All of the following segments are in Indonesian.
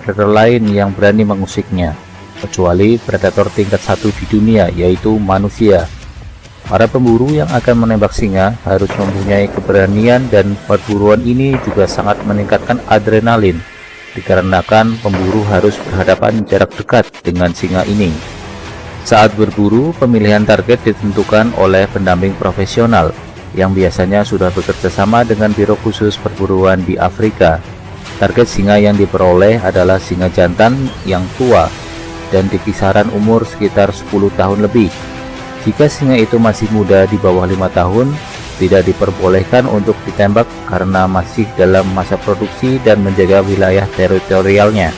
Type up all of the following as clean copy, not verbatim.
predator lain yang berani mengusiknya, kecuali predator tingkat 1 di dunia, yaitu manusia. Para pemburu yang akan menembak singa harus mempunyai keberanian, dan perburuan ini juga sangat meningkatkan adrenalin, dikarenakan pemburu harus berhadapan jarak dekat dengan singa ini. Saat berburu, pemilihan target ditentukan oleh pendamping profesional yang biasanya sudah bekerja sama dengan biro khusus perburuan di Afrika. Target singa yang diperoleh adalah singa jantan yang tua dan di kisaran umur sekitar 10 tahun lebih. Jika singa itu masih muda di bawah 5 tahun, tidak diperbolehkan untuk ditembak karena masih dalam masa produksi dan menjaga wilayah teritorialnya.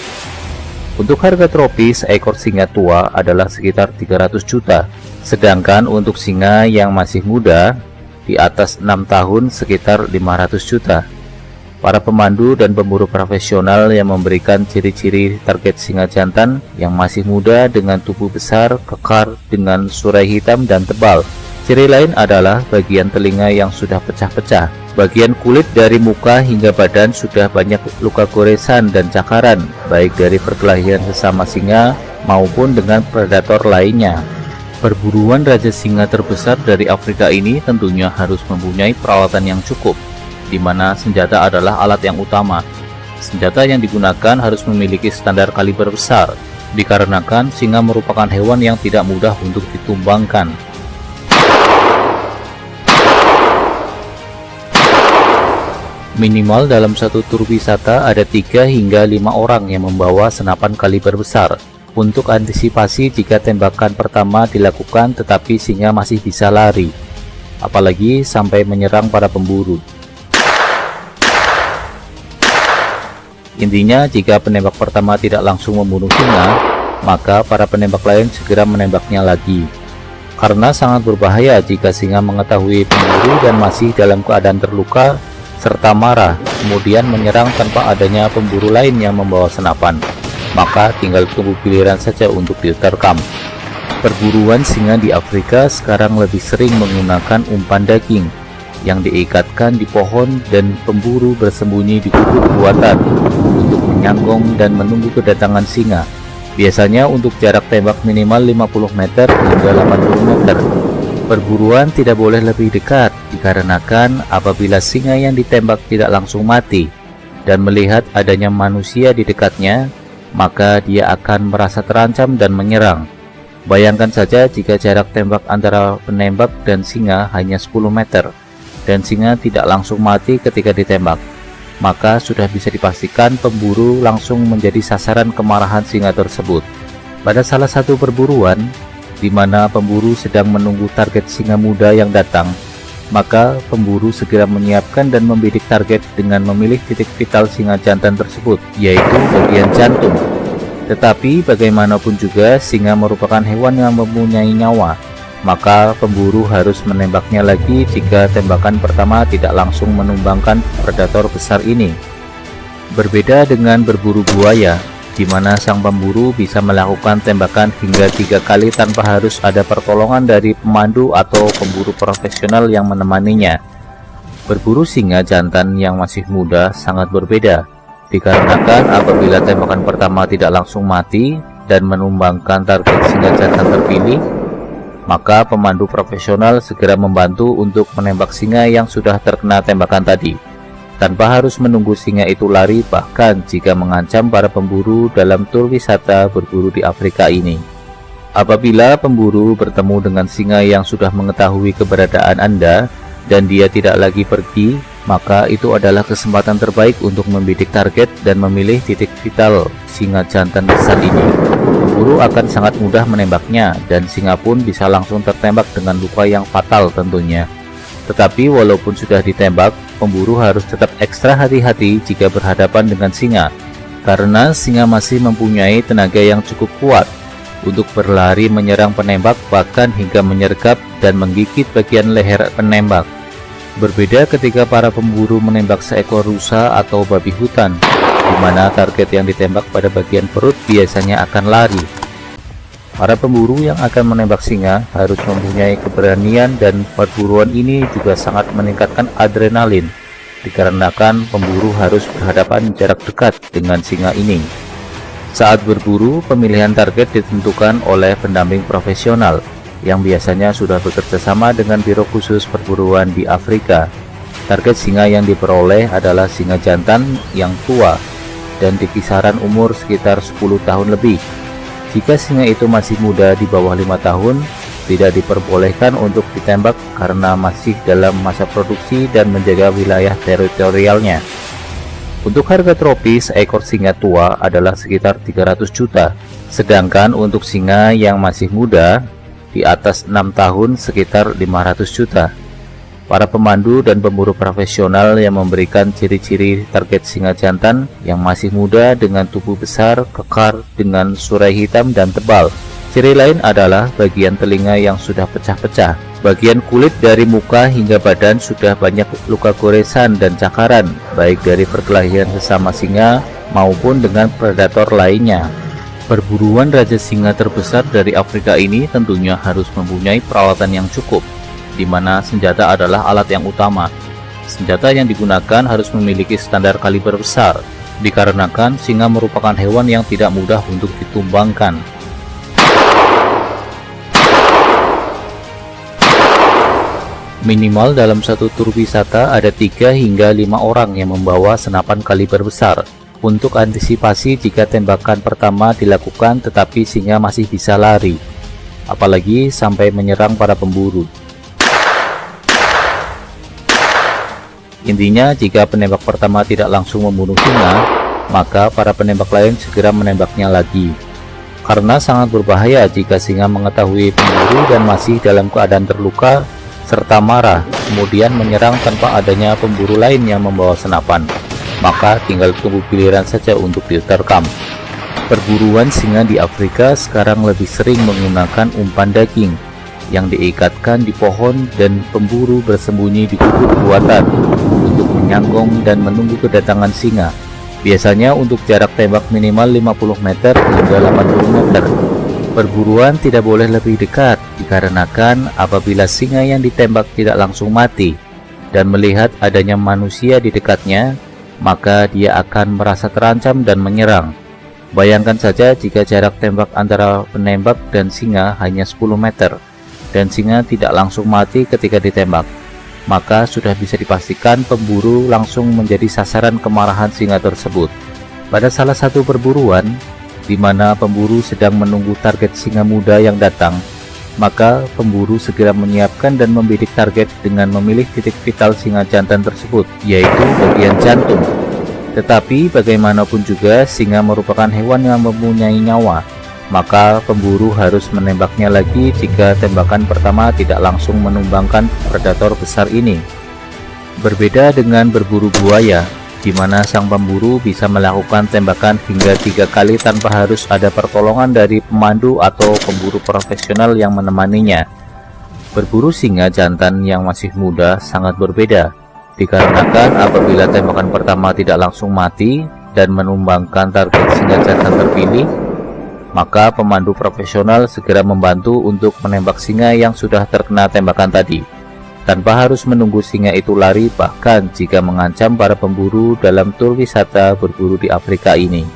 Untuk harga tropis, ekor singa tua adalah sekitar 300 juta, sedangkan untuk singa yang masih muda di atas 6 tahun sekitar 500 juta. Para pemandu dan pemburu profesional yang memberikan ciri-ciri target singa jantan yang masih muda dengan tubuh besar, kekar dengan surai hitam dan tebal. Ciri lain adalah bagian telinga yang sudah pecah-pecah. Bagian kulit dari muka hingga badan sudah banyak luka goresan dan cakaran, baik dari perkelahian sesama singa maupun dengan predator lainnya. Perburuan raja singa terbesar dari Afrika ini tentunya harus mempunyai peralatan yang cukup, di mana senjata adalah alat yang utama. Senjata yang digunakan harus memiliki standar kaliber besar, dikarenakan singa merupakan hewan yang tidak mudah untuk ditumbangkan. Minimal dalam satu tur wisata ada 3 hingga 5 orang yang membawa senapan kaliber besar, untuk antisipasi jika tembakan pertama dilakukan tetapi singa masih bisa lari, apalagi sampai menyerang para pemburu. Intinya, jika penembak pertama tidak langsung membunuh singa, maka para penembak lain segera menembaknya lagi. Karena sangat berbahaya jika singa mengetahui pemburu dan masih dalam keadaan terluka serta marah, kemudian menyerang tanpa adanya pemburu lain yang membawa senapan, maka tinggal tunggu giliran saja untuk diterkam. Perburuan singa di Afrika sekarang lebih sering menggunakan umpan daging yang diikatkan di pohon dan pemburu bersembunyi di gubuk buatan untuk menyanggong dan menunggu kedatangan singa. Biasanya untuk jarak tembak minimal 50 meter hingga 80 meter. Perburuan tidak boleh lebih dekat, dikarenakan apabila singa yang ditembak tidak langsung mati dan melihat adanya manusia di dekatnya, maka dia akan merasa terancam dan menyerang. Bayangkan saja jika jarak tembak antara penembak dan singa hanya 10 meter, dan singa tidak langsung mati ketika ditembak, maka sudah bisa dipastikan pemburu langsung menjadi sasaran kemarahan singa tersebut. Pada salah satu perburuan, di mana pemburu sedang menunggu target singa muda yang datang, maka pemburu segera menyiapkan dan membidik target dengan memilih titik vital singa jantan tersebut, yaitu bagian jantung. Tetapi bagaimanapun juga, singa merupakan hewan yang mempunyai nyawa, maka pemburu harus menembaknya lagi jika tembakan pertama tidak langsung menumbangkan predator besar ini. Berbeda dengan berburu buaya, di mana sang pemburu bisa melakukan tembakan hingga 3 kali tanpa harus ada pertolongan dari pemandu atau pemburu profesional yang menemaninya. Berburu singa jantan yang masih muda sangat berbeda, dikarenakan apabila tembakan pertama tidak langsung mati dan menumbangkan target singa jantan terpilih, maka pemandu profesional segera membantu untuk menembak singa yang sudah terkena tembakan tadi, tanpa harus menunggu singa itu lari, bahkan jika mengancam para pemburu dalam tur wisata berburu di Afrika ini. Apabila pemburu bertemu dengan singa yang sudah mengetahui keberadaan Anda dan dia tidak lagi pergi, maka itu adalah kesempatan terbaik untuk membidik target dan memilih titik vital singa jantan besar ini. Pemburu akan sangat mudah menembaknya, dan singa pun bisa langsung tertembak dengan luka yang fatal tentunya. Tetapi walaupun sudah ditembak, pemburu harus tetap ekstra hati-hati jika berhadapan dengan singa, karena singa masih mempunyai tenaga yang cukup kuat untuk berlari menyerang penembak, bahkan hingga menyergap dan menggigit bagian leher penembak. Berbeda ketika para pemburu menembak seekor rusa atau babi hutan, di mana target yang ditembak pada bagian perut biasanya akan lari. Para pemburu yang akan menembak singa harus mempunyai keberanian, dan perburuan ini juga sangat meningkatkan adrenalin, dikarenakan pemburu harus berhadapan jarak dekat dengan singa ini. Saat berburu, pemilihan target ditentukan oleh pendamping profesional yang biasanya sudah bekerja sama dengan biro khusus perburuan di Afrika. Target singa yang diperoleh adalah singa jantan yang tua dan di kisaran umur sekitar 10 tahun lebih. Jika singa itu masih muda di bawah 5 tahun, tidak diperbolehkan untuk ditembak karena masih dalam masa produksi dan menjaga wilayah teritorialnya. Untuk harga tropis, ekor singa tua adalah sekitar 300 juta, sedangkan untuk singa yang masih muda di atas 6 tahun sekitar 500 juta. Para pemandu dan pemburu profesional yang memberikan ciri-ciri target singa jantan yang masih muda dengan tubuh besar, kekar dengan surai hitam dan tebal. Ciri lain adalah bagian telinga yang sudah pecah-pecah. Bagian kulit dari muka hingga badan sudah banyak luka goresan dan cakaran, baik dari perkelahian sesama singa maupun dengan predator lainnya. Perburuan raja singa terbesar dari Afrika ini tentunya harus mempunyai peralatan yang cukup, di mana senjata adalah alat yang utama. Senjata yang digunakan harus memiliki standar kaliber besar, dikarenakan singa merupakan hewan yang tidak mudah untuk ditumbangkan. Minimal dalam satu tur wisata ada 3 hingga 5 orang yang membawa senapan kaliber besar untuk antisipasi jika tembakan pertama dilakukan tetapi singa masih bisa lari, apalagi sampai menyerang para pemburu. Intinya, jika penembak pertama tidak langsung membunuh singa, maka para penembak lain segera menembaknya lagi. Karena sangat berbahaya jika singa mengetahui pemburu dan masih dalam keadaan terluka serta marah, kemudian menyerang tanpa adanya pemburu lain yang membawa senapan, maka tinggal tunggu giliran saja untuk diterkam. Perburuan singa di Afrika sekarang lebih sering menggunakan umpan daging yang diikatkan di pohon dan pemburu bersembunyi di gubuk buatan untuk menyanggong dan menunggu kedatangan singa. Biasanya untuk jarak tembak minimal 50 meter hingga 80 meter. Perburuan tidak boleh lebih dekat, dikarenakan apabila singa yang ditembak tidak langsung mati dan melihat adanya manusia di dekatnya, maka dia akan merasa terancam dan menyerang. Bayangkan saja jika jarak tembak antara penembak dan singa hanya 10 meter, dan singa tidak langsung mati ketika ditembak, maka sudah bisa dipastikan pemburu langsung menjadi sasaran kemarahan singa tersebut. Pada salah satu perburuan, di mana pemburu sedang menunggu target singa muda yang datang, maka pemburu segera menyiapkan dan membidik target dengan memilih titik vital singa jantan tersebut, yaitu bagian jantung. Tetapi bagaimanapun juga singa merupakan hewan yang mempunyai nyawa, maka pemburu harus menembaknya lagi jika tembakan pertama tidak langsung menumbangkan predator besar ini. Berbeda dengan berburu buaya, di mana sang pemburu bisa melakukan tembakan hingga 3 kali tanpa harus ada pertolongan dari pemandu atau pemburu profesional yang menemaninya. Berburu singa jantan yang masih muda sangat berbeda, dikarenakan apabila tembakan pertama tidak langsung mati dan menumbangkan target singa jantan terpilih, maka pemandu profesional segera membantu untuk menembak singa yang sudah terkena tembakan tadi, tanpa harus menunggu singa itu lari, bahkan jika mengancam para pemburu dalam tur wisata berburu di Afrika ini.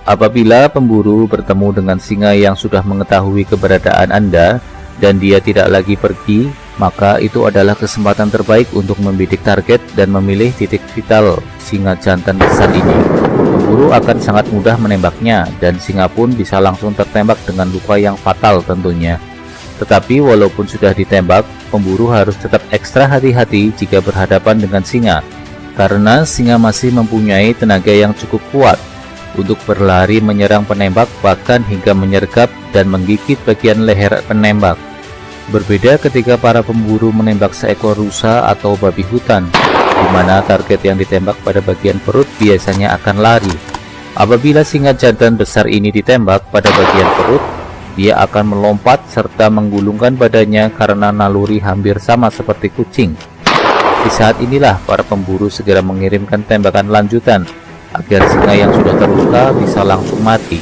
Apabila pemburu bertemu dengan singa yang sudah mengetahui keberadaan Anda dan dia tidak lagi pergi, maka itu adalah kesempatan terbaik untuk membidik target dan memilih titik vital singa jantan besar ini. Pemburu akan sangat mudah menembaknya dan singa pun bisa langsung tertembak dengan luka yang fatal tentunya. Tetapi walaupun sudah ditembak, pemburu harus tetap ekstra hati-hati jika berhadapan dengan singa, karena singa masih mempunyai tenaga yang cukup kuat untuk berlari menyerang penembak, bahkan hingga menyergap dan menggigit bagian leher penembak. Berbeda ketika para pemburu menembak seekor rusa atau babi hutan, di mana target yang ditembak pada bagian perut biasanya akan lari. Apabila singa jantan besar ini ditembak pada bagian perut, dia akan melompat serta menggulungkan badannya karena naluri hampir sama seperti kucing. Di saat inilah para pemburu segera mengirimkan tembakan lanjutan agar singa yang sudah terluka bisa langsung mati.